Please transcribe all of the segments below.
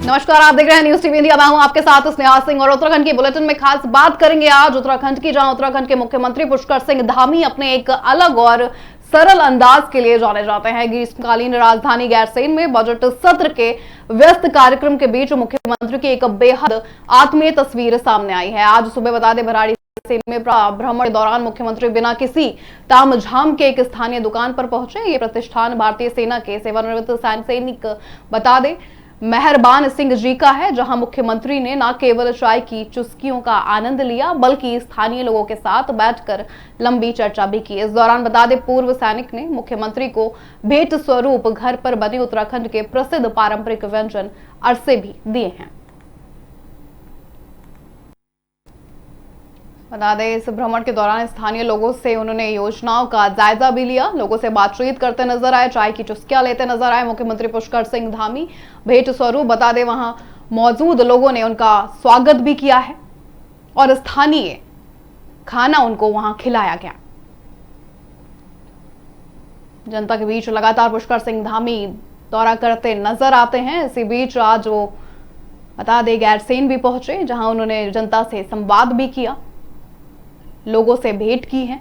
नमस्कार, आप देख रहे हैं न्यूज टीवी इंडिया। मैं हूं आपके साथ स्नेहा सिंह और उत्तराखंड की बुलेटिन में खास बात करेंगे आज उत्तराखंड की, जहां उत्तराखंड के मुख्यमंत्री पुष्कर सिंह धामी अपने एक अलग और सरल अंदाज के लिए जाने जाते हैं। ग्रीष्मकालीन राजधानी गैरसैंण में बजट सत्र के व्यस्त कार्यक्रम के बीच मुख्यमंत्री की एक बेहद आत्मीय तस्वीर सामने आई है। आज सुबह बता दें, भराड़ी में भ्रमण के दौरान मुख्यमंत्री बिना किसी तामझाम के एक स्थानीय दुकान पर पहुंचे। ये प्रतिष्ठान भारतीय सेना के सेवानिवृत्त सैनिक बता दें मेहरबान सिंह जी का है, जहां मुख्यमंत्री ने न केवल चाय की चुस्कियों का आनंद लिया बल्कि स्थानीय लोगों के साथ बैठकर लंबी चर्चा भी की। इस दौरान बता दें, पूर्व सैनिक ने मुख्यमंत्री को भेंट स्वरूप घर पर बने उत्तराखंड के प्रसिद्ध पारंपरिक व्यंजन अरसे भी दिए हैं। बता दें, इस भ्रमण के दौरान स्थानीय लोगों से उन्होंने योजनाओं का जायजा भी लिया, लोगों से बातचीत करते नजर आए, चाय की चुस्कियां लेते नजर आए। मुख्यमंत्री पुष्कर सिंह धामी भेंट स्वरूप बता दें वहां मौजूद लोगों ने उनका स्वागत भी किया है और स्थानीय खाना उनको वहां खिलाया गया। जनता के बीच लगातार पुष्कर सिंह धामी दौरा करते नजर आते हैं। इसी बीच आज वो बता दें गैरसैंण भी पहुंचे, जहां उन्होंने जनता से संवाद भी किया, लोगों से भेंट की है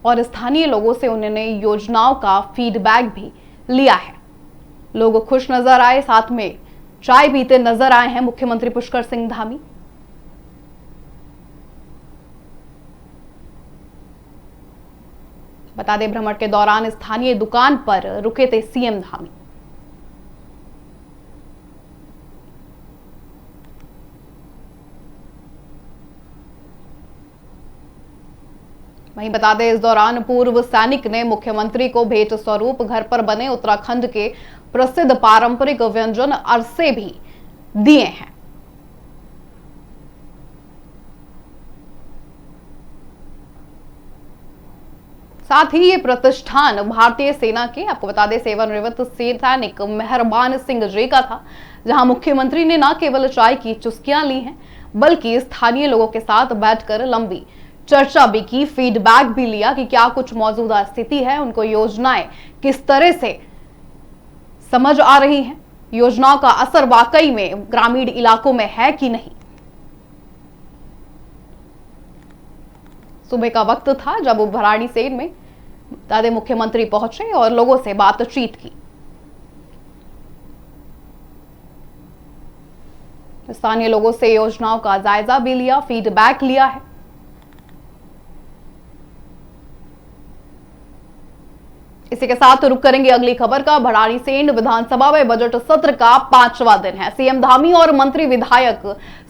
और स्थानीय लोगों से उन्होंने योजनाओं का फीडबैक भी लिया है। लोग खुश नजर आए, साथ में चाय पीते नजर आए हैं मुख्यमंत्री पुष्कर सिंह धामी। बता दें, भ्रमण के दौरान स्थानीय दुकान पर रुके थे सीएम धामी। वहीं बता दें, इस दौरान पूर्व सैनिक ने मुख्यमंत्री को भेंट स्वरूप घर पर बने उत्तराखंड के प्रसिद्ध पारंपरिक व्यंजन अरसे भी दिए हैं। साथ ही ये प्रतिष्ठान भारतीय सेना के, आपको बता दें, सेवानिवृत्त सैनिक मेहरबान सिंह जी का था, जहां मुख्यमंत्री ने न केवल चाय की चुस्कियां ली हैं बल्कि स्थानीय लोगों के साथ बैठकर लंबी चर्चा भी की, फीडबैक भी लिया कि क्या कुछ मौजूदा स्थिति है, उनको योजनाएं किस तरह से समझ आ रही हैं, योजनाओं का असर वाकई में ग्रामीण इलाकों में है कि नहीं। सुबह का वक्त था जब भराड़ीसैंण में दादे मुख्यमंत्री पहुंचे और लोगों से बातचीत की। स्थानीय लोगों से योजनाओं का जायजा भी लिया, फीडबैक लिया है। इसी के साथ रुक करेंगे अगली खबर का। भराड़ीसैंण विधानसभा में बजट सत्र का 5वां दिन है। सीएम धामी और मंत्री विधायक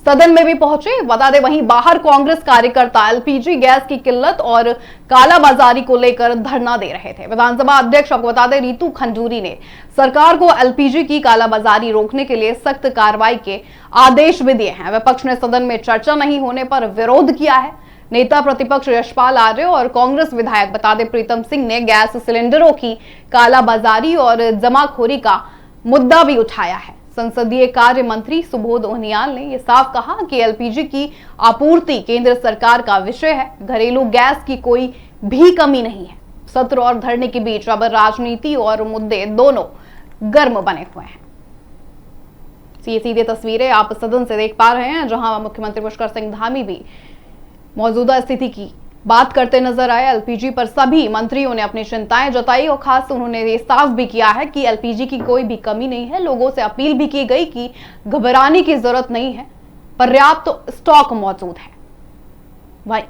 सदन में भी पहुंचे। बता दें, वहीं बाहर कांग्रेस कार्यकर्ता एलपीजी गैस की किल्लत और कालाबाजारी को लेकर धरना दे रहे थे। विधानसभा अध्यक्ष, आपको बता दें, रीतू खंडूरी ने सरकार को एलपीजी की कालाबाजारी रोकने के लिए सख्त कार्रवाई के आदेश भी दिए हैं। विपक्ष ने सदन में चर्चा नहीं होने पर विरोध किया है। नेता प्रतिपक्ष यशपाल आर्य और कांग्रेस विधायक बता दें प्रीतम सिंह ने गैस सिलेंडरों की कालाबाजारी और जमाखोरी का मुद्दा भी उठाया है। संसदीय कार्य मंत्री सुबोध उनियाल ने यह साफ कहा कि एलपीजी की आपूर्ति केंद्र सरकार का विषय है, घरेलू गैस की कोई भी कमी नहीं है। सत्र और धरने के बीच अब राजनीति और मुद्दे दोनों गर्म बने हुए हैं। ये सीधे तस्वीरें आप सदन से देख पा रहे हैं, जहां मुख्यमंत्री पुष्कर सिंह धामी भी मौजूदा स्थिति की बात करते नजर आए। एलपीजी पर सभी मंत्रियों ने अपनी चिंताएं जताई और खास उन्होंने ये साफ भी किया है कि एलपीजी की कोई भी कमी नहीं है। लोगों से अपील भी की गई कि घबराने की जरूरत नहीं है, पर्याप्त स्टॉक मौजूद है। भाई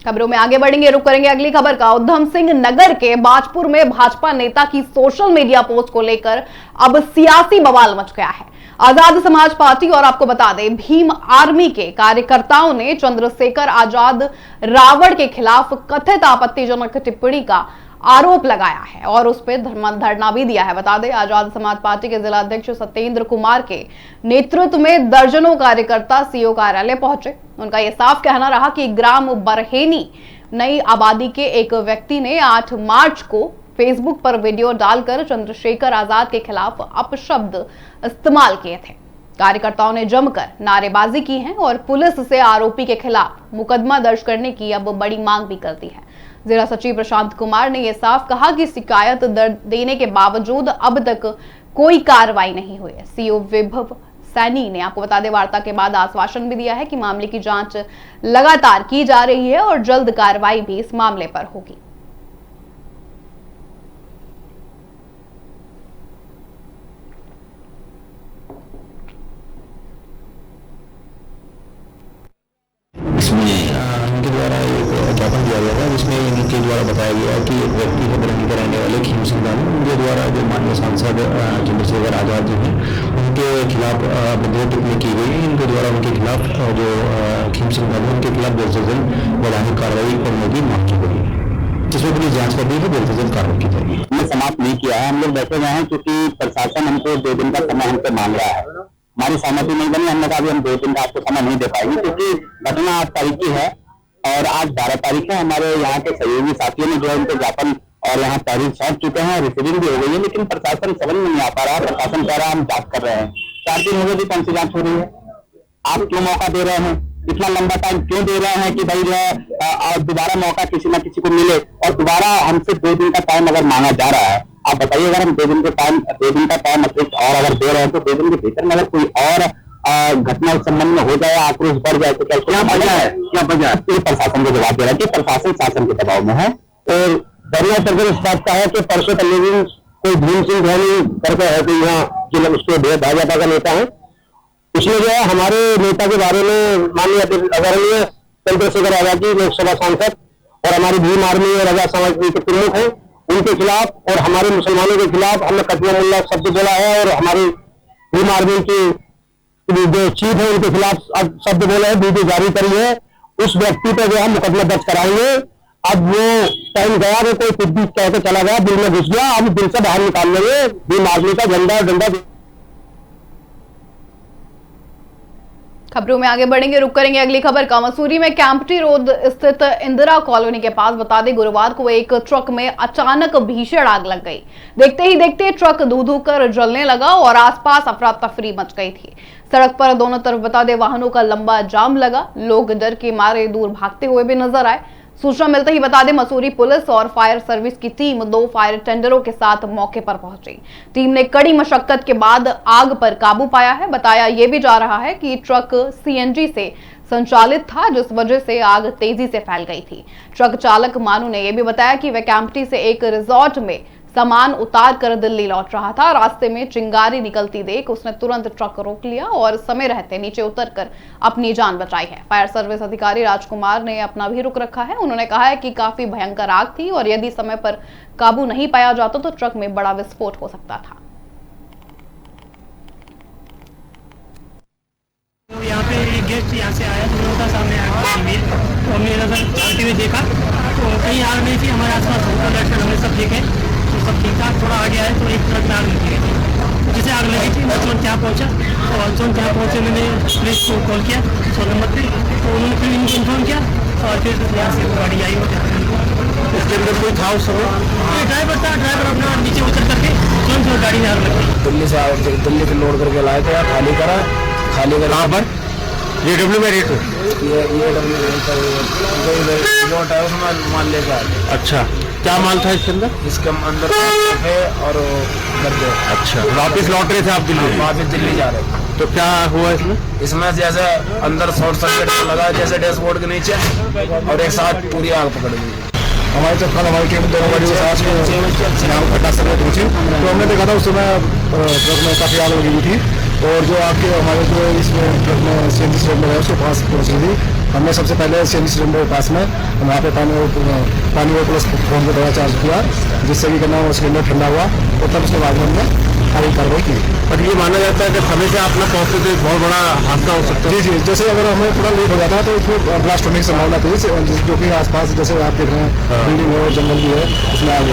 खबरों में आगे बढ़ेंगे, रुक करेंगे अगली खबर का। उधम सिंह नगर के बाजपुर में भाजपा नेता की सोशल मीडिया पोस्ट को लेकर अब सियासी बवाल मच गया है। आजाद समाज पार्टी और आपको बता दें भीम आर्मी के कार्यकर्ताओं ने चंद्रशेखर आजाद रावण के खिलाफ कथित आपत्तिजनक टिप्पणी का आरोप लगाया है और उस पर धरना भी दिया है। बता दें, आजाद समाज पार्टी के जिला अध्यक्ष सत्येंद्र कुमार के नेतृत्व में दर्जनों कार्यकर्ता सीओ कार्यालय पहुंचे। उनका यह साफ कहना रहा कि ग्राम बरहेनी नई आबादी के एक व्यक्ति ने 8 मार्च को फेसबुक पर वीडियो डालकर चंद्रशेखर आजाद के खिलाफ अपशब्द इस्तेमाल किए थे। कार्यकर्ताओं ने जमकर नारेबाजी की है और पुलिस से आरोपी के खिलाफ मुकदमा दर्ज करने की अब बड़ी मांग भी कर दी है। जिला सचिव प्रशांत कुमार ने यह साफ कहा कि शिकायत दर्ज देने के बावजूद अब तक कोई कार्रवाई नहीं हुई है। सीओ विभव सैनी ने आपको बता दें वार्ता के बाद आश्वासन भी दिया है कि मामले की जांच लगातार की जा रही है और जल्द कार्रवाई भी इस मामले पर होगी। इसमें इनके द्वारा एक ज्ञापन दिया गया था जिसमें इनके द्वारा बताया गया कि एक व्यक्ति है बरंगी के रहने वाले खीम सिंह दानी, उनके द्वारा जो माननीय सांसद चंद्रशेखर आजाद जी हैं उनके खिलाफ विद्रोह टिप्पणी की गई है। इनके द्वारा उनके खिलाफ जो खीम सिंह दानी उनके खिलाफ जल्द से जल्द वैधानिक कार्रवाई करने की मांग की गई है, जिसमें पुलिस जांच कर रही है, जल्द से जल्द कार्रवाई की जाएगी। हमने समाप्त नहीं किया है, हम लोग बैठे हुए हैं क्योंकि प्रशासन हमको 2 दिन का समय हमसे मांग रहा है। हमारी सहमति नहीं बनी, हमने कहा हम 2 दिन का आपको समय नहीं दे पाएंगे क्योंकि घटना 8 तारीख की है और आज 12 तारीख है। हमारे यहाँ के सहयोगी साथियों ने जो है उनको ज्ञापन और यहाँ तहरीर सौंप चुके हैं, रिसीविंग भी हो गई है, लेकिन प्रशासन समझ में नहीं आ पा रहा है। प्रशासन कह रहा है हम जांच कर रहे हैं। 4 दिन हो गए, कौन सी जांच हो रही है? आप क्यों मौका दे रहे हैं? इतना लंबा टाइम क्यों दे रहे हैं कि भाई जो है दोबारा मौका किसी न किसी को मिले और दोबारा हमसे 2 दिन का टाइम अगर मांगा जा रहा है। आप बताइए, अगर हम 2 दिन का टाइम अतिरिक्त और अगर दे रहे हैं तो 2 दिन के भीतर में अगर कोई और घटना इस संबंध में हो जाए, आक्रोश बढ़ जाए तो क्या वजह है? क्या वजह है? प्रशासन को जवाब दे रहा है कि प्रशासन शासन के दबाव में है और दरिया सर्कल इस बात का है कि परसों तक कोई भीम सिंह धोनी करके है कि यहाँ जो उसके भाजपा का नेता है, उसने जो है हमारे नेता के बारे में माननीय आदरणीय चंद्रशेखर आजाद जी लोकसभा सांसद और हमारी भीम आर्मी और आजाद समाज के प्रमुख हैं, उनके खिलाफ और हमारे मुसलमानों के खिलाफ हमने कटना मुल्ला शब्द बोला है और हमारी भीम आर्मी की जो चीफ है उनके खिलाफ अब शब्द बोले हैं, वीडियो जारी करी है। उस व्यक्ति पर जो है मुकदमा दर्ज कराएंगे। अब वो टाइम गया, वो कोई कुछ भी कहकर चला गया, दिल में घुस गया, अब दिल से बाहर निकाल लेंगे। भीम आर्मी का डंडा खबरों में आगे बढ़ेंगे, रुक करेंगे अगली खबर का। मसूरी में कैंपटी रोड स्थित इंदिरा कॉलोनी के पास बता दें गुरुवार को एक ट्रक में अचानक भीषण आग लग गई। देखते ही देखते ट्रक धू धू कर जलने लगा और आसपास अफरा तफरी मच गई थी। सड़क पर दोनों तरफ बता दें वाहनों का लंबा जाम लगा। लोग डर के मारे दूर भागते हुए भी नजर आए। सूचना मिलते ही बता दें मसूरी पुलिस और फायर सर्विस की टीम 2 फायर टेंडरों के साथ मौके पर पहुंची। टीम ने कड़ी मशक्कत के बाद आग पर काबू पाया है। बताया यह भी जा रहा है कि ट्रक सीएनजी से संचालित था, जिस वजह से आग तेजी से फैल गई थी। ट्रक चालक मानू ने यह भी बताया कि वह कैंपटी से एक रिजॉर्ट में सामान उतार कर दिल्ली लौट रहा था। रास्ते में चिंगारी निकलती देख उसने तुरंत ट्रक रोक लिया और समय रहते नीचे उतरकर अपनी जान बचाई है। फायर सर्विस अधिकारी राजकुमार ने अपना भी रुख रखा है। उन्होंने कहा है कि काफी भयंकर आग थी और यदि समय पर काबू नहीं पाया जाता तो ट्रक में बड़ा विस्फोट हो सकता था। तो यहाँ पे एक गेस्ट यहाँ से आया, तो था सामने आया तो हमने इधर देखा तो कहीं आग नहीं थी। हमारे आसपास हमने सब देखे तो सब ठीक ठाक। थोड़ा आगे आए तो एक ट्रक में आग लगी थी। तो जैसे आग लगी थी मैं तुरंत यहाँ पहुँचा और तुरंत यहाँ पहुँचे मैंने पुलिस को कॉल किया 100 नंबर पे, तो उन्होंने फिर इनको इन्फॉर्म किया और फिर यहाँ से गाड़ी आई। इसके अंदर कोई था उस समय? ड्राइवर था, ड्राइवर अपना नीचे उतर करके तुरंत गाड़ी में आग लग गई। दिल्ली से लोड करके लाए थे, खाली करा कहाँ पर? ये डब्ल्यू में रेट ये माल लेकर आए। अच्छा, क्या माल था इसके अंदर? इसके अंदर है और गद्दे। अच्छा, वापिस लौट रहे थे आप दिल्ली? वापिस दिल्ली जा रहे थे। तो क्या हुआ इसमें जैसे अंदर शॉर्ट सर्किट लगा जैसे डैशबोर्ड के नीचे और एक साथ पूरी आग पकड़ गई। हमारे तो कल हमारी टीम 2 गाड़ी घटना स्थल पर पहुंची तो हमने देखा था उस समय ट्रक में काफ़ी आग लगी हुई थी और जो आपके हमारे जो इसमें ट्रक में सीएनजी सिलेंडर है उसके पास पहुँच रही थी। हमने सबसे पहले सीएनजी सिलेंडर के पास में वहाँ पे पानी और प्लस फोन पर दवा चार्ज किया, जिससे कि करना वो सिलेंडर ठंडा हुआ और तब उसके बाद में हमने सारी कार्रवाई की। पर ये माना जाता है कि समय से आप लोग पहुँचते तो बहुत बड़ा हादसा हो सकता है। जी, जैसे अगर हमें थोड़ा लेट हो जाता है तो इसमें ब्लास्ट होने की संभावना थी, जो कि आसपास जैसे आप देख रहे हैं बिल्डिंग है और जंगल भी है, उसमें आग।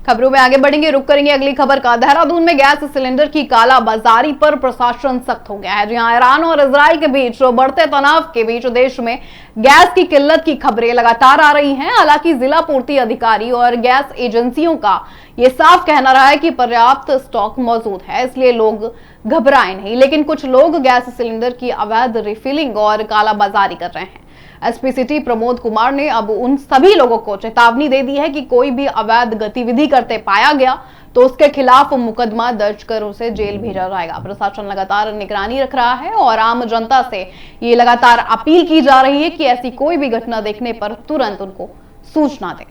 खबरों में आगे बढ़ेंगे, रुक करेंगे अगली खबर का। देहरादून में गैस सिलेंडर की कालाबाजारी पर प्रशासन सख्त हो गया है। जहां ईरान और इजराइल के बीच बढ़ते तनाव के बीच देश में गैस की किल्लत की खबरें लगातार आ रही हैं। हालांकि जिला पूर्ति अधिकारी और गैस एजेंसियों का ये साफ कहना रहा है कि पर्याप्त स्टॉक मौजूद है, इसलिए लोग घबराएं नहीं। लेकिन कुछ लोग गैस सिलेंडर की अवैध रिफिलिंग और कालाबाजारी कर रहे हैं। एसपी सिटी प्रमोद कुमार ने अब उन सभी लोगों को चेतावनी दे दी है कि कोई भी अवैध गतिविधि करते पाया गया तो उसके खिलाफ मुकदमा दर्ज कर उसे जेल भेजा जाएगा। प्रशासन लगातार निगरानी रख रहा है और आम जनता से ये लगातार अपील की जा रही है कि ऐसी कोई भी घटना देखने पर तुरंत उनको सूचना दें।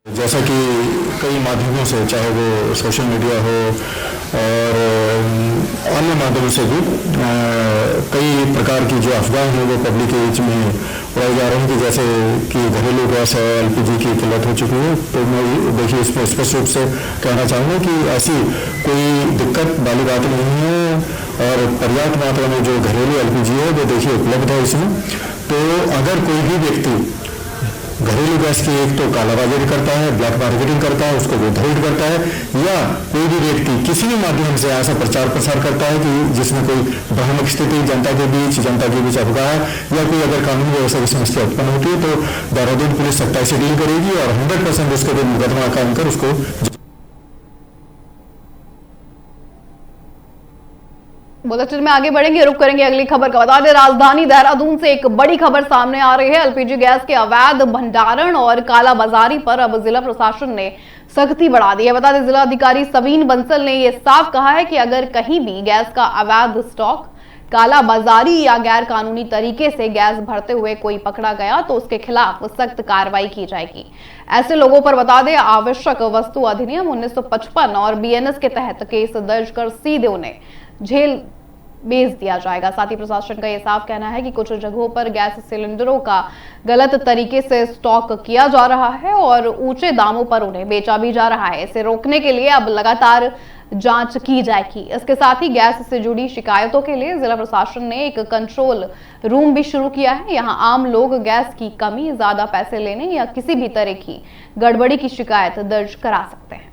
जैसा कि कई माध्यमों से, चाहे वो सोशल मीडिया हो और अन्य माध्यमों से भी कई प्रकार की जो अफवाह है वो पब्लिक के बीच में उड़ाई जा रही है कि जैसे कि घरेलू गैस और एलपीजी की किल्लत हो चुकी है। तो मैं देखिए इसमें स्पष्ट रूप से कहना चाहूँगा कि ऐसी कोई दिक्कत वाली बात नहीं है और पर्याप्त मात्रा में जो घरेलू एलपीजी है वो देखिए उपलब्ध है इसमें। तो अगर कोई भी व्यक्ति घरेलू गैस की एक तो कालाबाजारी करता है, ब्लैक मार्केटिंग करता है, उसको विथहोल्ड करता है, या कोई भी व्यक्ति किसी भी माध्यम से ऐसा प्रचार प्रसार करता है कि जिसमें कोई भ्रामक स्थिति जनता के बीच अफवाह या कोई अगर कानून व्यवस्था की समस्या उत्पन्न होती है तो देहरादून पुलिस सख्ताई से डील करेगी और 100% उसके लिए मुकदमा कायम कर उसको। बुलेटिन में आगे बढ़ेंगे, रुक करेंगे अगली खबर का। बता दें, राजधानी देहरादून से एक बड़ी खबर सामने आ रही है। एलपीजी गैस के अवैध भंडारण और कालाबाजारी पर अब जिला प्रशासन ने सख्ती बढ़ा दी है। बता दें, जिला अधिकारी सवीन बंसल ने यह साफ कहा है कि अगर कहीं भी गैस का अवैध स्टॉक, कालाबाजारी या गैर कानूनी तरीके से गैस भरते हुए कोई पकड़ा गया तो उसके खिलाफ सख्त कार्रवाई की जाएगी। ऐसे लोगों पर बता दें, आवश्यक वस्तु अधिनियम 1955 और बीएनएस के तहत केस दर्ज कर सीधे उन्हें जेल भेज दिया जाएगा। साथ ही प्रशासन का यह साफ कहना है कि कुछ जगहों पर गैस सिलेंडरों का गलत तरीके से स्टॉक किया जा रहा है और ऊंचे दामों पर उन्हें बेचा भी जा रहा है। इसे रोकने के लिए अब लगातार जांच की जाएगी। इसके साथ ही गैस से जुड़ी शिकायतों के लिए जिला प्रशासन ने एक कंट्रोल रूम भी शुरू किया है। यहां आम लोग गैस की कमी, ज्यादा पैसे लेने या किसी भी तरह की गड़बड़ी की शिकायत दर्ज करा सकते हैं।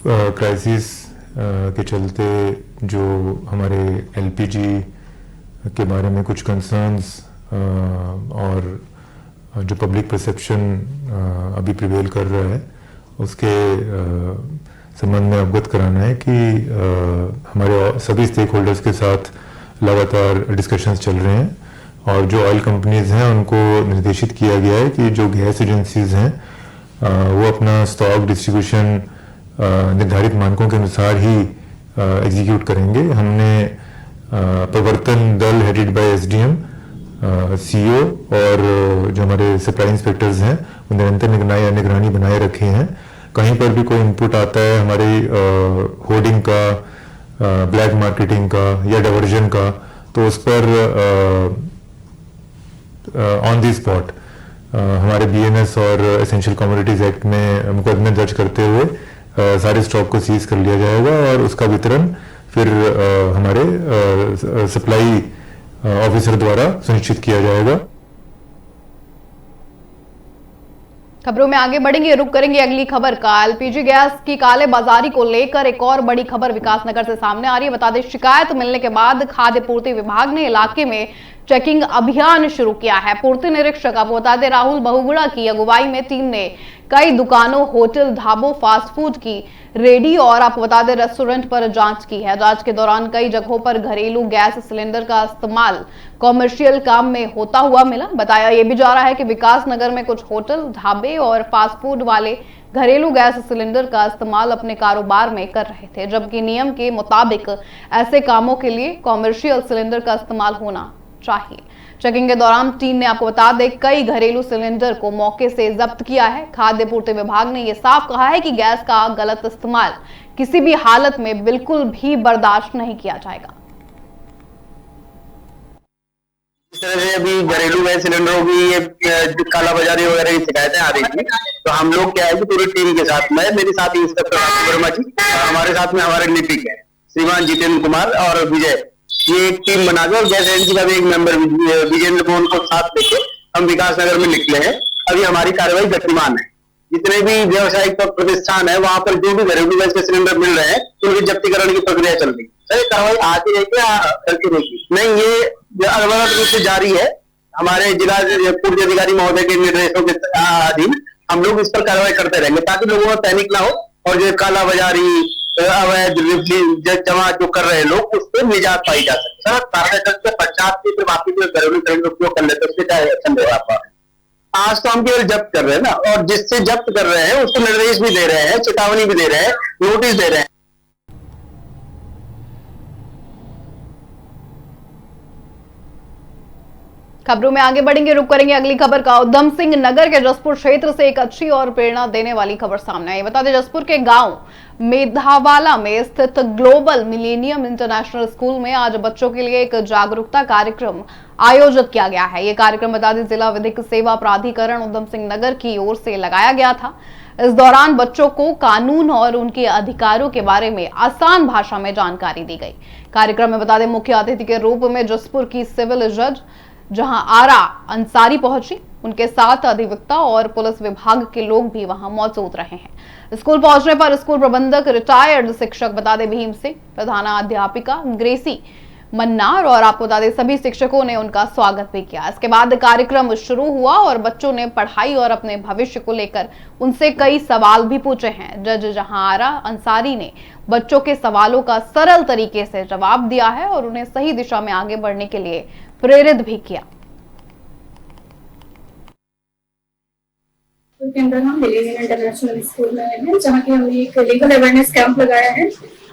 क्राइसिस के चलते जो हमारे एलपीजी के बारे में कुछ कंसर्न्स और जो पब्लिक परसेप्शन अभी प्रिवेल कर रहा है उसके संबंध में अवगत कराना है कि हमारे सभी स्टेक होल्डर्स के साथ लगातार डिस्कशंस चल रहे हैं और जो ऑयल कंपनीज हैं उनको निर्देशित किया गया है कि जो गैस एजेंसीज हैं वो अपना स्टॉक डिस्ट्रीब्यूशन निर्धारित मानकों के अनुसार ही एग्जीक्यूट करेंगे। हमने प्रवर्तन दल हेडेड बाय एसडीएम, सीओ और जो हमारे सप्लाई इंस्पेक्टर्स हैं वो निरंतर निगरानी बनाए रखे हैं। कहीं पर भी कोई इनपुट आता है हमारी होर्डिंग का, ब्लैक मार्केटिंग का या डाइवर्जन का, तो उस पर ऑन द स्पॉट हमारे बीएनएस और एसेंशियल कमोडिटीज एक्ट में मुकदमे दर्ज करते हुए सारे स्टॉक को सीज कर लिया जाएगा और उसका वितरण फिर हमारे सप्लाई ऑफिसर द्वारा सुनिश्चित किया जाएगा। खबरों में आगे बढ़ेंगे, रुक करेंगे अगली खबर का। एलपीजी गैस की काले बाजारी को लेकर एक और बड़ी खबर विकासनगर से सामने आ रही है। बता दें, शिकायत मिलने के बाद खाद्य पूर्ति विभाग ने इलाके में चेकिंग अभियान शुरू किया है। पूर्ति निरीक्षक आपको बता दें राहुल बहुगुणा की अगुवाई में टीम ने कई दुकानों, होटल, ढाबों, फास्ट फूड की रेडी और आपको बता दें रेस्टोरेंट पर जांच की है। जांच के दौरान कई जगहों पर घरेलू गैस सिलेंडर का इस्तेमाल कॉमर्शियल काम में होता हुआ मिला। बताया यह भी जा रहा है कि विकासनगर में कुछ होटल, ढाबे और फास्ट फूड वाले घरेलू गैस सिलेंडर का इस्तेमाल अपने कारोबार में कर रहे थे, जबकि नियम के मुताबिक ऐसे कामों के लिए कॉमर्शियल सिलेंडर का इस्तेमाल होना चाहिए। चेकिंग के दौरान टीम ने आपको बता दें कई घरेलू सिलेंडर को मौके से जब्त किया है। खाद्य पूर्ति विभाग ने यह साफ कहा है कि गैस का गलत इस्तेमाल किसी भी हालत में बिल्कुल भी बर्दाश्त नहीं किया जाएगा। इस तरह से अभी घरेलू गैस सिलेंडरों की कालाबाजारी वगैरह की शिकायतें आ रही थी, तो हम लोग क्या है कि पूरी टीम के साथ, मैं, मेरे साथ इंस्पेक्टर वर्मा जी, हमारे साथ में हमारे लिपिक है, श्रीमान जितेंद्र कुमार और विजय, ये एक टीम बना के, और जैसे इनकी का भी एक मेंबर विजेंद्र को उनको साथ लेके हम विकास नगर में निकले हैं। अभी हमारी कार्रवाई गतिमान है। जितने भी व्यावसायिक प्रतिष्ठान है वहां पर जो भी घरेलू गैस के सिलेंडर मिल रहे हैं उनकी जब्तीकरण की प्रक्रिया चल रही है। सर कार्रवाई आती रहेगी या करती रहेगी? नहीं, ये अलग रूप से जारी है। हमारे जिला पूर्व अधिकारी महोदय के निर्देशों के अधीन हम लोग इस पर कार्रवाई करते रहेंगे ताकि लोगों में पैनिक ना हो, और जो काला बाजारी अवैध जमा जो कर रहे लोग उस पर निजात पाई जा सके। सर के पश्चात की सिर्फ आपकी घरेलू सिलेंडर उपयोग कर लेते उसके क्या एक्शन होगा आपका? आज तो हम केवल जब्त कर रहे हैं ना, और जिससे जब्त कर रहे हैं उसको निर्देश भी दे रहे हैं, चेतावनी भी दे रहे हैं, नोटिस दे रहे हैं। खबरों में आगे बढ़ेंगे, रुक करेंगे अगली खबर का। उधम सिंह नगर के जसपुर क्षेत्र से एक अच्छी और प्रेरणा देने वाली खबर सामने आई। बता दें, जसपुर के गांव मेधावाला में स्थित ग्लोबल मिलेनियम इंटरनेशनल स्कूल में आज बच्चों के लिए एक जागरूकता कार्यक्रम आयोजित किया गया है। यह कार्यक्रम बता दें जिला विधिक सेवा प्राधिकरण उधम सिंह नगर की ओर से लगाया गया था। इस दौरान बच्चों को कानून और उनके अधिकारों के बारे में आसान भाषा में जानकारी दी गई। कार्यक्रम में बता दें मुख्य अतिथि के रूप में जसपुर की सिविल जज जहां आरा अंसारी पहुंची, उनके साथ अधिवक्ता और पुलिस विभाग के लोग भी वहां मौजूद रहे हैं। स्कूल पहुंचने पर स्कूल प्रबंधक रिटायर्ड शिक्षक बता दें भीम सिंह, प्रधानाध्यापिका ग्रेसी मन्नार और आपको बता दें सभी शिक्षकों ने उनका स्वागत भी किया। इसके बाद कार्यक्रम शुरू हुआ और बच्चों ने पढ़ाई और अपने भविष्य को लेकर उनसे कई सवाल भी पूछे हैं। जज जहां आरा अंसारी ने बच्चों के सवालों का सरल तरीके से जवाब दिया है और उन्हें सही दिशा में आगे बढ़ने के लिए प्रेरित भी किया। के अंदर हम मिलेनियम इंटरनेशनल स्कूल में हैं, जहाँ की हमने एक लीगल अवेयरनेस कैंप लगाया है।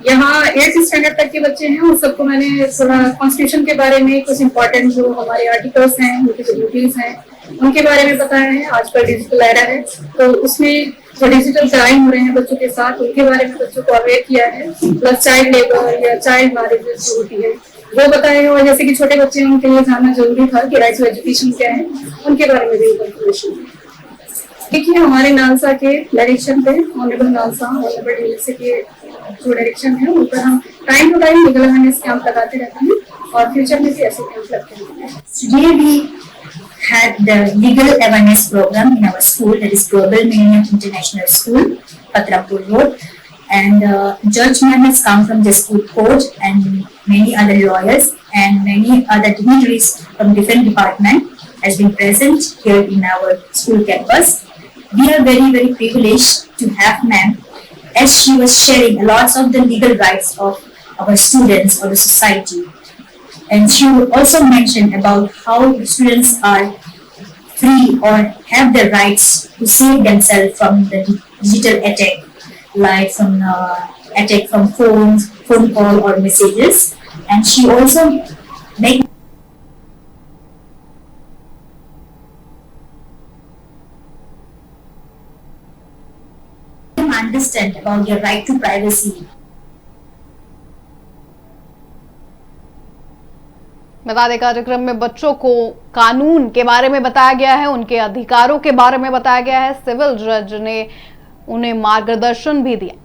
यहाँ 8th स्टैंडर्ड तक के बच्चे हैं, उन सबको मैंने थोड़ा कॉन्स्टिट्यूशन के बारे में, कुछ इंपॉर्टेंट जो हमारे आर्टिकल्स हैं, उनकी जो ड्यूटीज हैं, उनके बारे में बताया है। आजकल डिजिटल एरा है, तो उसमें जो डिजिटल क्राइम हो रहे हैं बच्चों के साथ, उनके बारे में बच्चों को अवेयर किया है। प्लस चाइल्ड लेबर या चाइल्ड मैरिज जो होती है वो बताया है, और जैसे कि छोटे बच्चे हैं उनके लिए जानना जरूरी था कि राइट्स टू एजुकेशन क्या है, उनके बारे में भी इंफॉर्मेशन है। देखिए हमारे नालसा के डायरेक्शन पे ऑनरेबल नालसा ऑनरेबल डीएलसी के जो डायरेक्शन है उन पर हम time to time legal awareness camp लगाते रहते हैं और फ्यूचर में भी ऐसे कैंप लगते हैं। Today we had the legal awareness program in our school, that is Global Millennium International School, Patrapur Road, and Judge Ma'am has come from the school court and many other lawyers and many other dignitaries from different departments has been present here in our school campus. We are very, very privileged to have ma'am, as she was sharing lots of the legal rights of our students or the society. And she would also mention about how students are free or have the rights to save themselves from the digital attack, like from attack from phones, phone call or messages. And she also make them understand about their right to privacy. बता दें कार्यक्रम में बच्चों को कानून के बारे में बताया गया है, उनके अधिकारों के बारे में बताया गया है। सिविल जज ने उन्हें मार्गदर्शन भी दिया।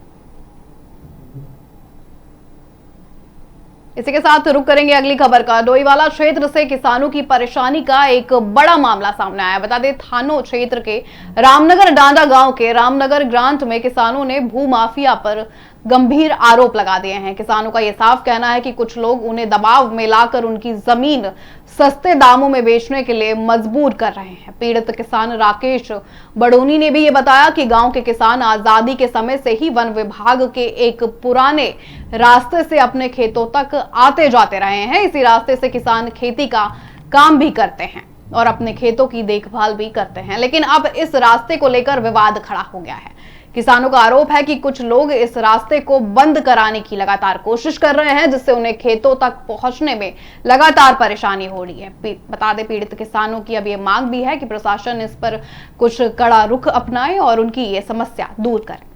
इसी के साथ रुक करेंगे अगली खबर का। डोईवाला क्षेत्र से किसानों की परेशानी का एक बड़ा मामला सामने आया। बता दें थानो क्षेत्र के रामनगर डांडा गांव के रामनगर ग्रांट में किसानों ने भू माफिया पर गंभीर आरोप लगा दिए हैं। किसानों का यह साफ कहना है कि कुछ लोग उन्हें दबाव में लाकर उनकी जमीन सस्ते दामों में बेचने के लिए मजबूर कर रहे हैं। पीड़ित किसान राकेश बड़ोनी ने भी ये बताया कि गांव के किसान आजादी के समय से ही वन विभाग के एक पुराने रास्ते से अपने खेतों तक आते जाते रहे हैं। इसी रास्ते से किसान खेती का काम भी करते हैं और अपने खेतों की देखभाल भी करते हैं, लेकिन अब इस रास्ते को लेकर विवाद खड़ा हो गया है। किसानों का आरोप है कि कुछ लोग इस रास्ते को बंद कराने की लगातार कोशिश कर रहे हैं, जिससे उन्हें खेतों तक पहुंचने में लगातार परेशानी हो रही है। बता दें पीड़ित किसानों की अब ये मांग भी है कि प्रशासन इस पर कुछ कड़ा रुख अपनाए और उनकी ये समस्या दूर करे।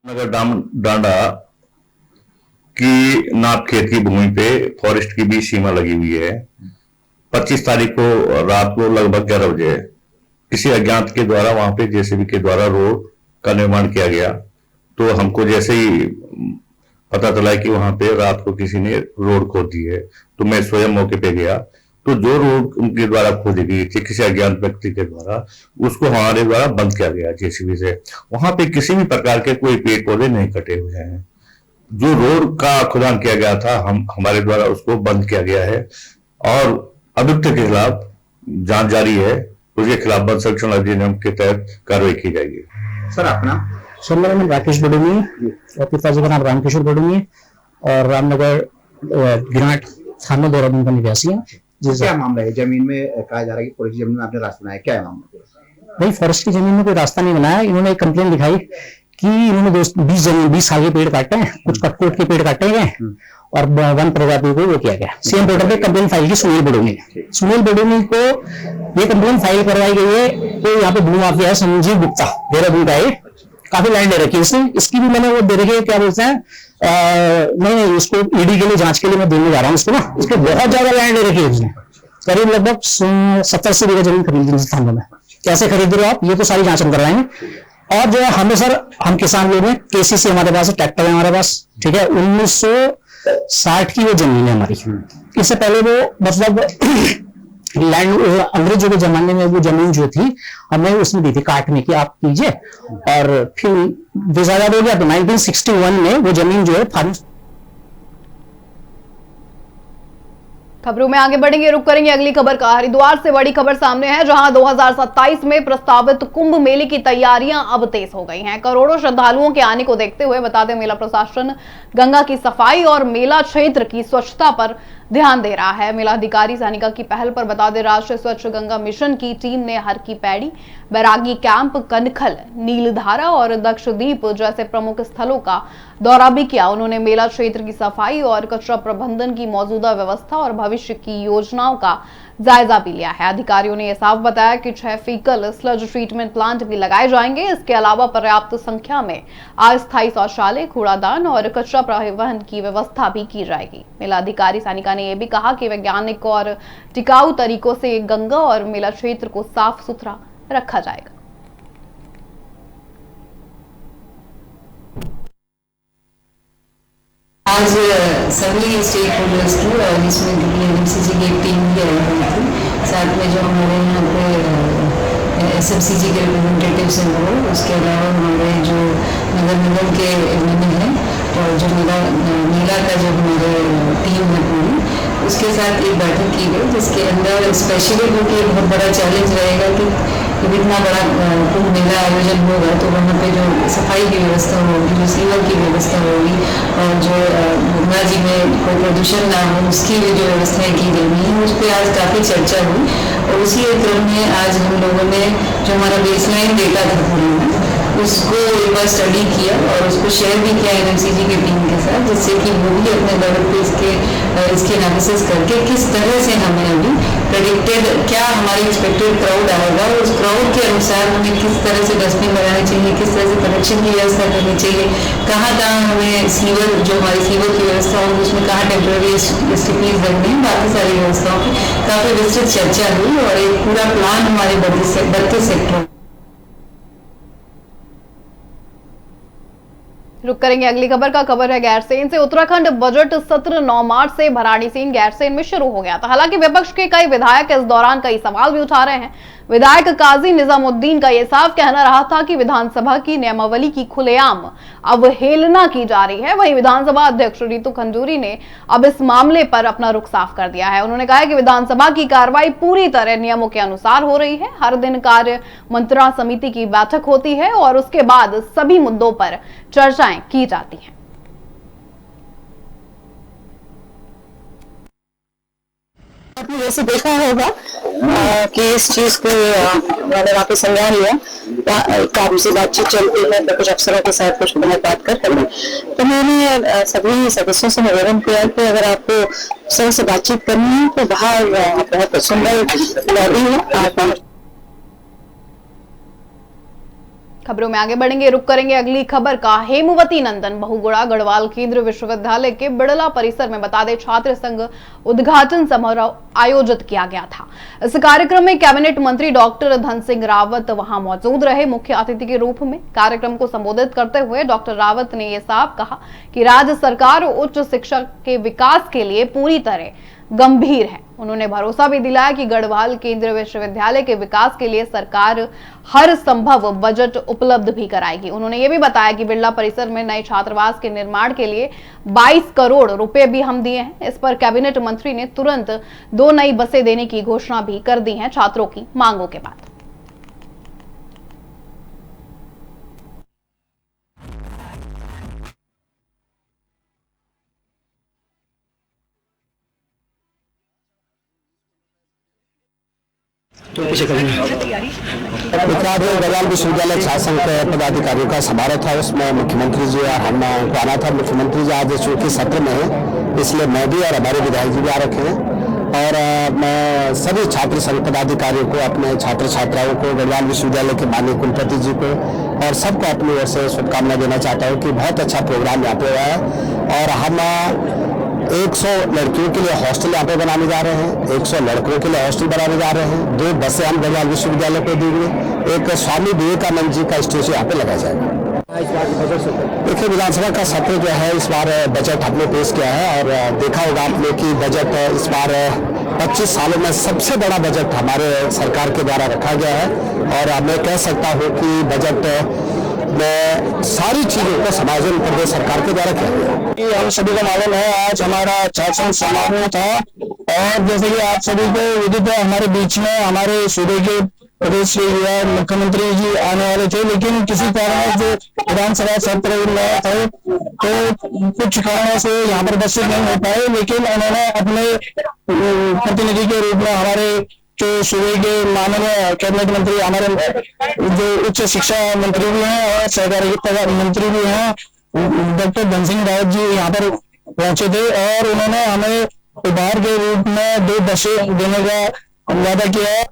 नगर डांडा की नाप खेत की भूमि पे फॉरेस्ट की भी सीमा लगी हुई है। 25 तारीख को रात को लगभग 11 बजे किसी अज्ञात के द्वारा वहां पे जेसीबी के द्वारा रोड का निर्माण किया गया। तो हमको जैसे ही पता चला कि वहां पे रात को किसी ने रोड खोद दी है, तो मैं स्वयं मौके पे गया। तो जो रोड उनके द्वारा खोदी गई थी किसी अज्ञात व्यक्ति के द्वारा, उसको हमारे द्वारा बंद किया गया जेसीबी से। वहां पे किसी भी प्रकार के कोई पेड़ पौधे नहीं कटे हुए हैं। जो रोड का खुदान किया गया था हमारे द्वारा उसको बंद किया गया है और अभियुक्त के खिलाफ जांच जारी है। उसके खिलाफ वन संरक्षण अधिनियम के तहत कार्रवाई की जाएगी। सर अपना? सर मेरा नाम राकेश बडोनी और पिताजी का नाम रामकिशोर बडोनी और रामनगर गिराट थाना देहरादून का निवासी है। क्या मामला है? जमीन में कहा जा रहा है कि फॉरेस्ट की जमीन में आपने रास्ता बनाया, क्या है मामला? भाई फॉरेस्ट की जमीन में कोई रास्ता नहीं बनाया। इन्होंने एक कंप्लेन लिखाई कि इन्होंने 20 साल के पेड़ काटे हैं, कुछ कटकोट के पेड़ काटे गए और वन प्रजाति को वो किया गया। सीएम पोर्टल पे कंप्लेन फाइल की सुनील बडोनी को ये कंप्लेन फाइल करवाई गई है। तो यहाँ पे भू माफिया है संजीव गुप्ता देहरादून का, काफी लैंड दे रखी है उसने। इसकी भी मैंने वो दे रखी है, क्या बोलते हैं, नहीं उसको ईडी के लिए जांच के लिए मैं देने जा रहा हूँ उसको ना। इसके बहुत ज्यादा लैंड दे रखी है उसने, करीब लगभग 70-80 बीघा जमीन खरीदी स्थानों में। कैसे खरीद रहे हो आप, ये तो सारी जांच हम करवाएंगे। और जो है हमें सर, हम किसान लोग हैं, केसीसी हमारे पास है, ट्रैक्टर है हमारे पास, ठीक है। 1960 की वो जमीन है हमारी। इससे पहले वो मतलब लैंड अंग्रेजों के जमाने में वो जमीन जो थी हमें उसमें दी थी काटने की, आप कीजिए। और फिर विवाद हो गया तो 1961 में वो जमीन जो है फार्म। खबरों में आगे बढ़ेंगे, रुक करेंगे अगली खबर का। हरिद्वार से बड़ी खबर सामने है, जहां 2027 में प्रस्तावित कुंभ मेले की तैयारियां अब तेज हो गई हैं। करोड़ों श्रद्धालुओं के आने को देखते हुए बता दें, मेला प्रशासन गंगा की सफाई और मेला क्षेत्र की स्वच्छता पर ध्यान दे रहा है। मेला अधिकारी सानिका की पहल पर बता दें, राष्ट्रीय स्वच्छ गंगा मिशन की टीम ने हर की पैड़ी, बैरागी कैंप, कनखल, नीलधारा और दक्षद्वीप जैसे प्रमुख स्थलों का दौरा भी किया। उन्होंने मेला क्षेत्र की सफाई और कचरा प्रबंधन की मौजूदा व्यवस्था और भविष्य की योजनाओं का जायजा भी लिया है। अधिकारियों ने यह साफ बताया कि 6 फीकल स्लज ट्रीटमेंट प्लांट भी लगाए जाएंगे। इसके अलावा पर्याप्त संख्या में अस्थायी शौचालय, कूड़ादान और कचरा परिवहन की व्यवस्था भी की जाएगी। मेला अधिकारी सानिका ने यह भी कहा कि वैज्ञानिक और टिकाऊ तरीकों से गंगा और मेला क्षेत्र को साफ सुथरा रखा जाएगा। आज सभी स्टेक होल्डर्स की और इसमें एमसीजी की एक टीम भी आई हुई थी, साथ में जो हमारे यहाँ पे एसएमसीजी के रिप्रेजेंटेटिव्स हैं वो, उसके अलावा हमारे जो नगर निगम के एमएलए हैं और जो मेला का जो हमारे टीम है पूरी, उसके साथ एक बैठक की गई जिसके अंदर स्पेशली क्योंकि एक बहुत बड़ा चैलेंज रहेगा कि जब इतना बड़ा कुंभ मेला आयोजन होगा तो वहाँ पे जो सफाई की व्यवस्था होगी, जो सीवर की व्यवस्था होगी और जो गंगा जी में कोई प्रदूषण ना हो उसकी भी जो व्यवस्थाएं की जानी है, उस पर आज काफ़ी चर्चा हुई। और उसी क्रम में आज हम लोगों ने जो हमारा बेसलाइन डेटा था पूरा उसको एक बार स्टडी किया और उसको शेयर भी किया एनएमसीजी की टीम के साथ, जिससे कि वो भी अपने लेवल पे इसके एनालिसिस करके किस तरह से हमें अभी प्रेडिक्टेड क्या हमारी एक्सपेक्टेड क्राउड आएगा, उस क्राउड के अनुसार हमें किस तरह से डस्टबिन लगाने चाहिए, किस तरह से कनेक्शन की व्यवस्था करनी चाहिए, कहाँ हमें सीवर जो हमारी सीवर की व्यवस्था होगी उसमें कहाँ टेम्प्रेरी स्टिपनीज रखनी है, बाकी सारी व्यवस्थाओं की काफ़ी विस्तृत चर्चा हुई और एक पूरा प्लान हमारे 32 सेक्टर। रुक करेंगे अगली खबर का। खबर है गैरसैंण से। उत्तराखंड बजट सत्र 9 मार्च से भराड़ीसेन गैरसैंण में शुरू हो गया था। हालांकि विपक्ष के कई विधायक इस दौरान कई सवाल भी उठा रहे हैं। विधायक काजी निजामुद्दीन का यह साफ कहना रहा था कि विधानसभा की नियमावली की खुलेआम अवहेलना की जा रही है। वहीं विधानसभा अध्यक्ष रितु खंजूरी ने अब इस मामले पर अपना रुख साफ कर दिया है। उन्होंने कहा कि विधानसभा की कार्रवाई पूरी तरह नियमों के अनुसार हो रही है। हर दिन कार्य मंत्रणा समिति की बैठक होती है और उसके बाद सभी मुद्दों पर चर्चाएं की जाती हैं। आपने जैसे देखा होगा कि इस चीज को मैंने वहाँ पे संज्ञान लिया, काम से बातचीत चलती है तो कुछ अफसरों के साथ कुछ बात कर तो मैंने सभी सदस्यों से निवेदन किया कि अगर आपको अफसरों से बातचीत करनी है तो बाहर बहुत सुंदर लॉबी है, खबरों में आगे बढ़ेंगे, रुक करेंगे अगली खबर का। हेमवती नंदन बहुगुणा गढ़वाल केंद्रीय विश्वविद्यालय के बिड़ला परिसर में बता दें छात्र संघ उद्घाटन समारोह आयोजित किया गया था। इस कार्यक्रम में कैबिनेट मंत्री डॉक्टर धन सिंह रावत वहां मौजूद रहे मुख्य अतिथि के रूप में। कार्यक्रम को संबोधित करते हुए डॉक्टर रावत ने यह साफ कहा कि राज्य सरकार उच्च शिक्षा के विकास के लिए पूरी तरह गंभीर है। उन्होंने भरोसा भी दिलाया कि गढ़वाल केंद्रीय विश्वविद्यालय के विकास के लिए सरकार हर संभव बजट उपलब्ध भी कराएगी। उन्होंने ये भी बताया कि बिड़ला परिसर में नए छात्रावास के निर्माण के लिए 22 करोड़ रुपए भी हम दिए हैं। इस पर कैबिनेट मंत्री ने तुरंत 2 नई बसें देने की घोषणा भी कर दी है छात्रों की मांगों के बाद। गढ़वाल विश्वविद्यालय छात्र संघ के पदाधिकारियों का समारोह था, उसमें मुख्यमंत्री जी और हम को आना था। मुख्यमंत्री जी आज चूंकि सत्र में है इसलिए मैं भी और हमारे विधायक जी भी आ रखे हैं और मैं सभी छात्र संघ पदाधिकारियों को, अपने छात्र छात्राओं को, गढ़वाल विश्वविद्यालय के माननीय कुलपति जी को और सबको अपनी ओर से शुभकामनाएं देना चाहता हूँ कि बहुत अच्छा प्रोग्राम यहाँ पे हुआ है। और हम 100 लड़कियों के लिए हॉस्टल यहाँ पे बनाने जा रहे हैं, 100 लड़कों के लिए हॉस्टल बनाने जा रहे हैं। 2 बसें हम गढ़वाल विश्वविद्यालय को देंगे, एक स्वामी विवेकानंद जी का स्टेचू यहाँ पे लगाया जाएगा। देखिए विधानसभा का सत्र जो है इस बार बजट हमने पेश किया है और देखा होगा आपने कि बजट इस बार 25 सालों में सबसे बड़ा बजट हमारे सरकार के द्वारा रखा गया है। और मैं कह सकता हूँ कि बजट में सारी चीजों को समायोजन प्रदेश सरकार के द्वारा किया गया। हम सभी को मालूम है आज हमारा छात्र संघ समारोह था और जैसे कि आप सभी को विदित है हमारे बीच में हमारे सूबे के प्रदेश के युवा मुख्यमंत्री जी आने वाले थे, लेकिन किसी कारण जो विधानसभा सत्र में थे तो कुछ कारणों से यहाँ पर उपस्थित नहीं हो पाए। लेकिन उन्होंने अपने प्रतिनिधि के रूप में हमारे जो सूबे के माननीय कैबिनेट मंत्री, हमारे जो उच्च शिक्षा मंत्री भी हैं और सहकारिता मंत्री भी हैं, डॉक्टर धन सिंह रावत जी यहाँ पर पहुंचे थे और उन्होंने हमें उपहार के रूप में 2 बसें देने का वादा किया है।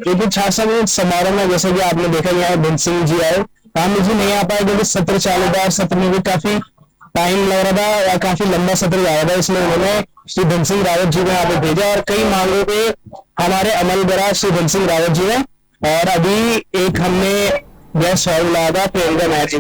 लेकिन छात्र संघ समारोह में जैसे कि आपने देखा यहाँ धन सिंह जी आए, राम जी नहीं आ पाए क्योंकि सत्र चालू था, सत्र में भी काफी टाइम लग रहा था या काफी लंबा सत्र जा रहा था, इसलिए उन्होंने श्री धन सिंह रावत जी को यहाँ पे भेजा और कई मांगों पे हमारे अमल करा श्री धन सिंह रावत जी ने। और अभी एक हमने गैस हॉल लाया था प्रियंका मैच।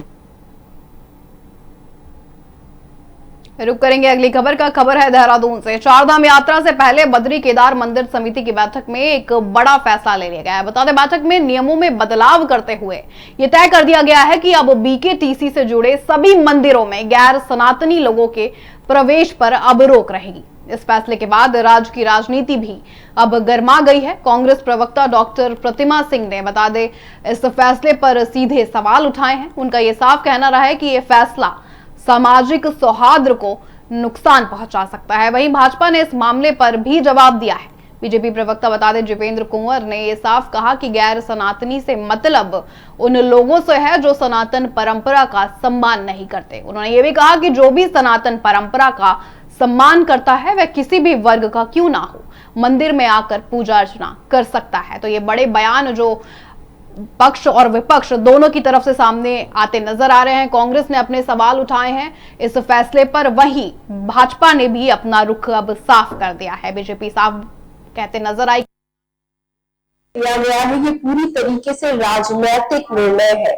रुक करेंगे अगली खबर का। खबर है देहरादून से। 4 धाम यात्रा से पहले बद्री केदार मंदिर समिति की बैठक में एक बड़ा फैसला ले लिया गया है। बता दें बैठक में नियमों में बदलाव करते हुए यह तय कर दिया गया है कि अब बीकेटीसी से जुड़े सभी मंदिरों में गैर सनातनी लोगों के प्रवेश पर अब रोक रहेगी। इस फैसले के बाद राज्य की राजनीति भी अब गर्मा गई है। कांग्रेस प्रवक्ता डॉक्टर प्रतिमा सिंह ने बता दें इस फैसले पर सीधे सवाल उठाए हैं। उनका यह साफ कहना रहा है कि यह फैसला सामाजिक सौहार्द को नुकसान पहुंचा सकता है। वहीं भाजपा ने इस मामले पर भी जवाब दिया है। बीजेपी प्रवक्ता बता दें जितेंद्र कुंवर ने यह साफ कहा कि गैर सनातनी से मतलब उन लोगों से है जो सनातन परंपरा का सम्मान नहीं करते। उन्होंने ये भी कहा कि जो भी सनातन परंपरा का सम्मान करता है वह किसी भी वर्ग का क्यों ना हो मंदिर में आकर पूजा अर्चना कर सकता है। तो ये बड़े बयान जो पक्ष और विपक्ष दोनों की तरफ से सामने आते नजर आ रहे हैं। कांग्रेस ने अपने सवाल उठाए हैं इस फैसले पर, वहीं भाजपा ने भी अपना रुख अब साफ कर दिया है। बीजेपी साफ कहते नजर आई किया गया है ये पूरी तरीके से राजनीतिक निर्णय है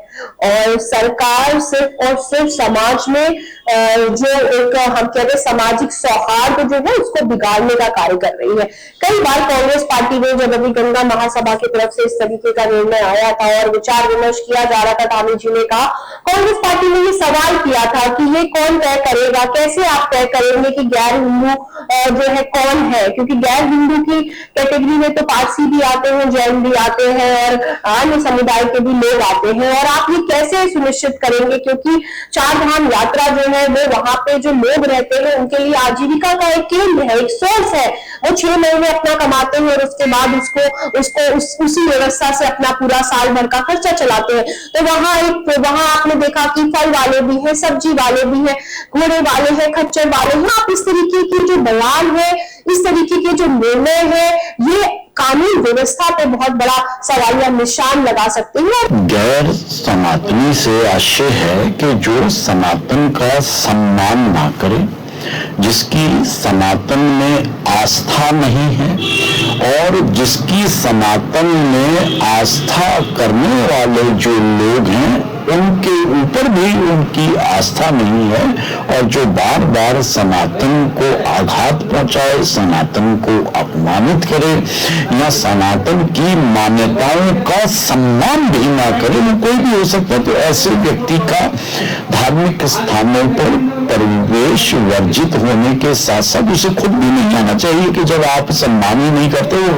और सरकार सिर्फ और सिर्फ समाज में जो एक हम कहते हैं सामाजिक सौहार्द जो है उसको बिगाड़ने का कार्य कर रही है। कई बार कांग्रेस पार्टी ने जब अभी गंगा महासभा की तरफ से इस तरीके का निर्णय आया था और विचार विमर्श किया जा रहा था, धामी जी ने कहा, कांग्रेस पार्टी ने ये सवाल किया था कि ये कौन तय करेगा, कैसे आप तय करेंगे कि गैर हिंदू जो है कौन है, क्योंकि गैर हिंदू की कैटेगरी में तो पारसी भी आते हैं, जैन भी आते हैं और अन्य समुदाय के भी लोग आते हैं, और आप ये कैसे सुनिश्चित करेंगे, क्योंकि 4 धाम यात्रा जो है वो वहां पे जो लोग रहते हैं उनके लिए आजीविका का एक केंद्र है, एक सोर्स है। वो 6 महीने अपना कमाते हैं और उसके बाद उसको उसी व्यवस्था से अपना पूरा साल भर का खर्चा चलाते हैं। तो वहां आपने देखा कि फल वाले भी हैं, सब्जी वाले भी हैं, घोड़े वाले हैं, खच्चर वाले हैं। आप इस तरीके की जो बयान है इस तरीके के जो निर्णय है ये कानून व्यवस्था पे बहुत बड़ा सवालिया निशान लगा सकते हैं। गैर सनातनी से आशय है कि जो सनातन का सम्मान ना करे, जिसकी सनातन में आस्था नहीं है और जिसकी सनातन में आस्था करने वाले जो लोग हैं उनके ऊपर भी उनकी आस्था नहीं है और जो बार बार सनातन को आघात पहुंचाए, सनातन को अपमानित करे या सनातन की मान्यताओं का सम्मान भी ना करे, वो कोई भी हो सकता है। तो ऐसे व्यक्ति का धार्मिक स्थानों पर प्रवेश वर्जित होने के साथ साथ उसे खुद भी नहीं आना चाहिए कि जब आप सम्मान ही नहीं करते हो।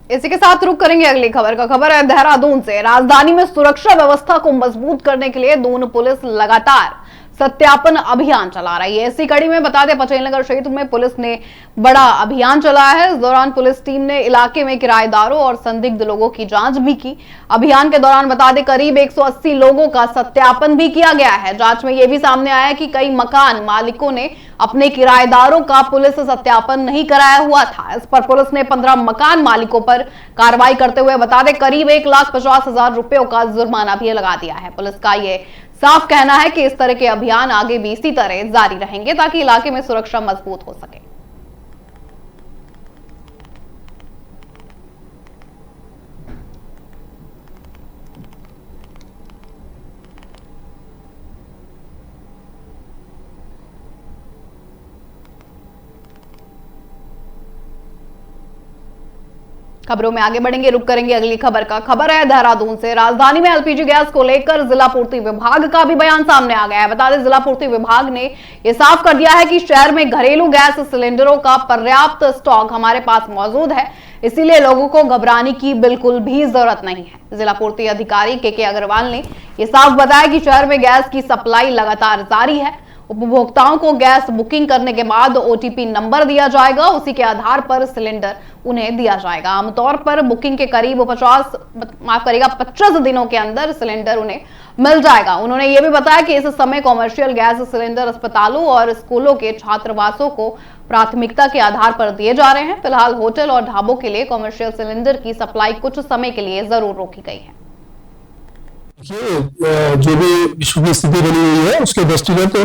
इसी के साथ रुक करेंगे अगली खबर का। खबर है देहरादून से। राजधानी में सुरक्षा व्यवस्था को मजबूत करने के लिए दून पुलिस लगातार सत्यापन अभियान चला रही है। इसी कड़ी में बता दें, पटेल नगर क्षेत्र में पुलिस ने बड़ा अभियान चलाया है। इस दौरान पुलिस टीम ने इलाके में किराएदारों और संदिग्ध लोगों की जांच भी की। अभियान के दौरान बता दें करीब 180 लोगों का सत्यापन भी किया गया है। जांच में यह भी सामने आया कि कई मकान मालिकों ने अपने किराएदारों का पुलिस से सत्यापन नहीं कराया हुआ था। इस पर पुलिस ने 15 मकान मालिकों पर कार्रवाई करते हुए बता दें करीब 1,50,000 रुपयों का जुर्माना भी लगा दिया है। पुलिस का ये साफ कहना है कि इस तरह के अभियान आगे भी इसी तरह जारी रहेंगे ताकि इलाके में सुरक्षा मजबूत हो सके। खबरों में आगे बढ़ेंगे, रुक करेंगे अगली खबर का। खबर है देहरादून से। राजधानी में एलपीजी गैस को लेकर जिला पूर्ति विभाग का भी बयान सामने आ गया है। बता दें जिला पूर्ति विभाग ने यह साफ कर दिया है कि शहर में घरेलू गैस सिलेंडरों का पर्याप्त स्टॉक हमारे पास मौजूद है, इसीलिए लोगों को घबराने की बिल्कुल भी जरूरत नहीं है। जिला पूर्ति अधिकारी के अग्रवाल ने यह साफ बताया कि शहर में गैस की सप्लाई लगातार जारी है। उपभोक्ताओं को गैस बुकिंग करने के बाद ओटीपी नंबर दिया जाएगा, उसी के आधार पर सिलेंडर उन्हें दिया जाएगा। आमतौर पर बुकिंग के करीब 25 दिनों के अंदर सिलेंडर उन्हें मिल जाएगा। उन्होंने ये भी बताया कि इस समय कॉमर्शियल गैस सिलेंडर अस्पतालों और स्कूलों के छात्रावासों को प्राथमिकता के आधार पर दिए जा रहे हैं। फिलहाल होटल और ढाबों के लिए कॉमर्शियल सिलेंडर की सप्लाई कुछ समय के लिए जरूर रोकी गई है। जो भी विश्व की स्थिति बनी हुई है उसके दृष्टिगत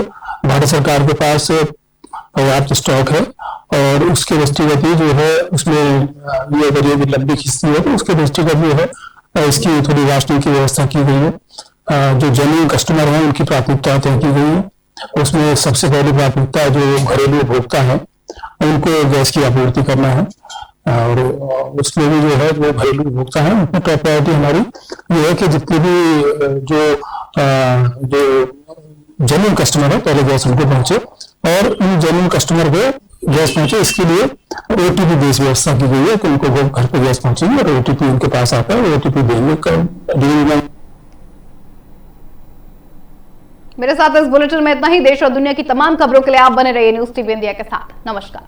भारत सरकार के पास पर्याप्त स्टॉक है और उसके दृष्टिगत ही जो है उसमें ये अगर ये लंबी खिस्ती है तो उसके दृष्टिगत जो है इसकी थोड़ी राशनिंग की व्यवस्था की गई है। जो जेन्युइन कस्टमर हैं उनकी प्राथमिकता तय की गई है। उसमें सबसे पहली प्राथमिकता जो घरेलू उपभोक्ता है उनको गैस की आपूर्ति करना है और उसमें भी जो है वो घरेलू उपभोक्ता है उनकी टॉप प्रायोरिटी हमारी ये है कि जितने भी जो जेन्युइन कस्टमर है पहले गैस उनको पहुंचे और उन जेन्युइन कस्टमर को गैस पहुंचे, इसके लिए ओटीपी बेस्ड व्यवस्था की गई है कि उनको घर पे गैस पहुंचेगी और ओटीपी उनके पास आता है, ओटीपी देंगे। मेरे साथ इस बुलेटिन में इतना ही। देश और दुनिया की तमाम खबरों के लिए आप बने रहिए न्यूज़ टीवी इंडिया के साथ। नमस्कार।